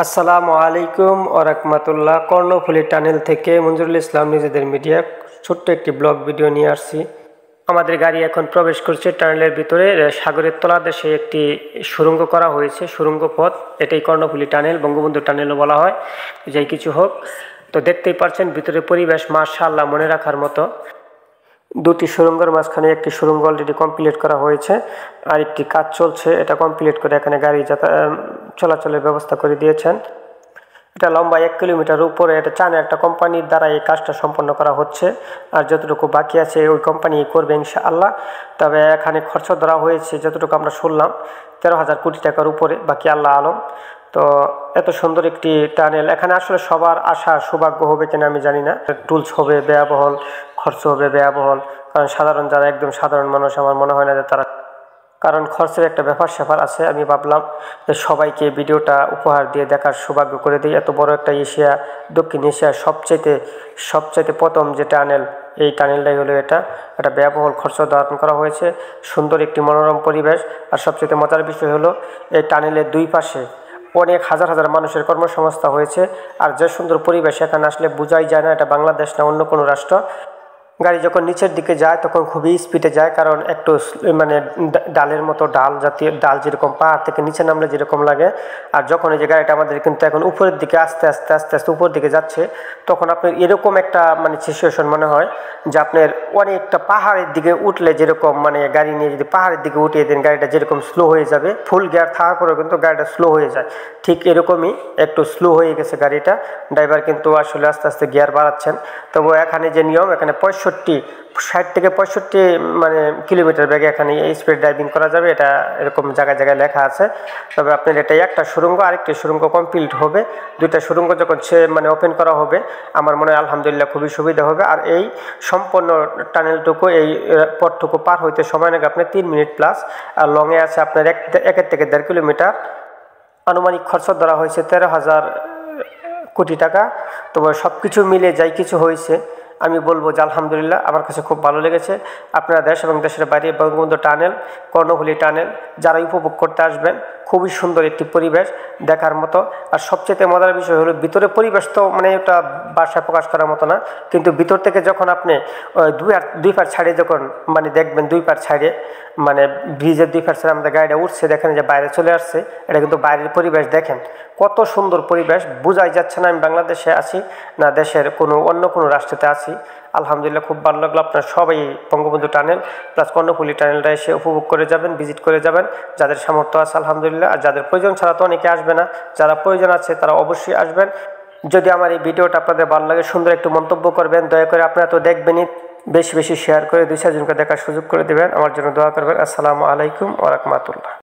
আসসালামু আলাইকুম ওয়া রাহমাতুল্লাহ। কর্ণফুলী টানেল থেকে মঞ্জুরুল ইসলাম নিজেদের মিডিয়া ছোট্ট একটি ব্লগ ভিডিও নিয়ে আসছি। আমাদের গাড়ি এখন প্রবেশ করছে টানেলের ভিতরে। সাগরের তলাদেশে একটি সুড়ঙ্গ করা হয়েছে, সুড়ঙ্গ পথ। এটাই কর্ণফুলী টানেল, বঙ্গবন্ধু টানেলও বলা হয়। যাই কিছু হোক, তো দেখতেই পাচ্ছেন ভিতরে পরিবেশ মাশাআল্লাহ মনে রাখার মতো। দুটি সুড়ঙ্গের মাঝখানে একটি সুড়ঙ্গ অলরেডি কমপ্লিট করা হয়েছে, আর একটি কাজ চলছে। এটা কমপ্লিট করে এখানে গাড়ি চলাচলের ব্যবস্থা করে দিয়েছেন। এটা লম্বা 1 কিলোমিটার উপরে। এটা চানে একটা কোম্পানির দ্বারা এই কাজটা সম্পন্ন করা হচ্ছে, আর যতটুকু বাকি আছে ওই কোম্পানি করবে ইনশাআল্লাহ। তবে এখানে খরচ ধরা হয়েছে যতটুকু আমরা শুনলাম 13,000 কোটি টাকার উপরে, বাকি আল্লাহ আলম। তো এত সুন্দর একটি টানেল, এখানে আসলে সবার আশা সৌভাগ্য হবে কিনা আমি জানি না। টুলস হবে ব্যয়বহুল, খরচ হবে ব্যয়বহুল, কারণ সাধারণ যারা একদম সাধারণ মানুষ আমার মনে হয় না যে তারা, কারণ খরচের একটা ব্যাপার স্যাপার আছে। আমি ভাবলাম যে সবাইকে ভিডিওটা উপহার দিয়ে দেখার সৌভাগ্য করে দিই। এত বড় একটা দক্ষিণ এশিয়ার সবচাইতে প্রথম যে টানেল, এই টানেলটাই হলো এটা ব্যয়বহুল খরচ ধারণ করা হয়েছে। সুন্দর একটি মনোরম পরিবেশ, আর সবচেয়ে মজার বিষয় হলো এই টানেলের দুই পাশে অনেক হাজার হাজার মানুষের কর্মসংস্থান হয়েছে। আর যে সুন্দর পরিবেশ, এখানে আসলে বোঝাই যায় না এটা বাংলাদেশ না অন্য কোনো রাষ্ট্র। গাড়ি যখন নিচের দিকে যায় তখন খুবই স্পিডে যায়, কারণ একটু মানে ডালের মতো ডাল যেরকম পাহাড় থেকে নিচে নামলে যেরকম লাগে। আর যখন এই যে গাড়িটা আমাদের কিন্তু এখন উপরের দিকে আস্তে আস্তে আস্তে আস্তে উপর দিকে যাচ্ছে, তখন আপনার এরকম একটা মানে সিচুয়েশন মনে হয় যে আপনার অনেকটা পাহাড়ের দিকে উঠলে যেরকম, মানে গাড়ি নিয়ে যদি পাহাড়ের দিকে উঠিয়ে দেন গাড়িটা যেরকম স্লো হয়ে যাবে, ফুল গিয়ার থাকার পরেও কিন্তু গাড়িটা স্লো হয়ে যায়, ঠিক এরকমই একটু স্লো হয়ে গেছে গাড়িটা। ড্রাইভার কিন্তু আসলে আস্তে আস্তে গিয়ার বাড়াচ্ছেন। তবু এখানে যে নিয়ম, এখানে 60 থেকে 65 মানে কিলোমিটার বেগে এখানে স্পিড ড্রাইভিং করা যাবে, এটা এরকম জায়গায় জায়গায় লেখা আছে। তবে আপনার এটা একটা সুড়ঙ্গ, আরেকটি সুড়ঙ্গ কমপ্লিট হবে। দুইটা সুড়ঙ্গ যখন মানে ওপেন করা হবে, আমার মনে হয় আলহামদুলিল্লাহ খুবই সুবিধা হবে। আর এই সম্পূর্ণ টানেলটুকু, এই পথটুকু পার হইতে সময় লাগে আপনার 3 মিনিট প্লাস। আর লংয়ে আছে আপনার 1 থেকে 1.5 কিলোমিটার। আনুমানিক খরচ ধরা হয়েছে 13,000 কোটি টাকা। তবে সব কিছু মিলে যাই কিছু হয়েছে, আমি বলবো যে আলহামদুলিল্লাহ আমার কাছে খুব ভালো লেগেছে। আপনারা দেশ এবং দেশের বাইরে বঙ্গবন্ধু টানেল, কর্ণফুলী টানেল যারা উপভোগ করতে আসবেন, খুবই সুন্দর একটি পরিবেশ দেখার মতো। আর সবচেয়ে মজার বিষয় হলো ভিতরে পরিবেশ তো মানে এটা ভাষায় প্রকাশ করার মতো না, কিন্তু ভিতর থেকে যখন আপনি দুই পার ছাড়িয়ে যখন মানে দেখবেন, দুই পার ছাড়িয়ে মানে ব্রিজের দুই পার ছাড়িয়ে আমাদের গাড়িটা উঠছে, দেখেন যে বাইরে চলে আসছে। এটা কিন্তু বাইরের পরিবেশ, দেখেন কত সুন্দর পরিবেশ। বোঝাই যাচ্ছে না আমি বাংলাদেশে আছি না দেশের অন্য কোনো রাষ্ট্রেতে আছি। আলহামদুলিল্লাহ খুব ভালো লাগলো। আপনারা সবাই বঙ্গবন্ধু টানেল প্লাস কর্ণফুলী টানেলটা এসে উপভোগ করে যাবেন, ভিজিট করে যাবেন যাদের সামর্থ্য আছে আলহামদুলিল্লাহ। আর যাদের প্রয়োজন ছাড়া তো অনেকে আসবে না, যারা প্রয়োজন আছে তারা অবশ্যই আসবেন। যদি আমার এই ভিডিওটা আপনাদের ভালো লাগে, সুন্দর একটু মন্তব্য করবেন। দয়া করে আপনারা তো দেখবেনই, বেশি বেশি শেয়ার করে 2-4 জনকে দেখার সুযোগ করে দেবেন। আমার জন্য দোয়া করবেন। আসসালামু আলাইকুম ওয়া রাহমাতুল্লাহ।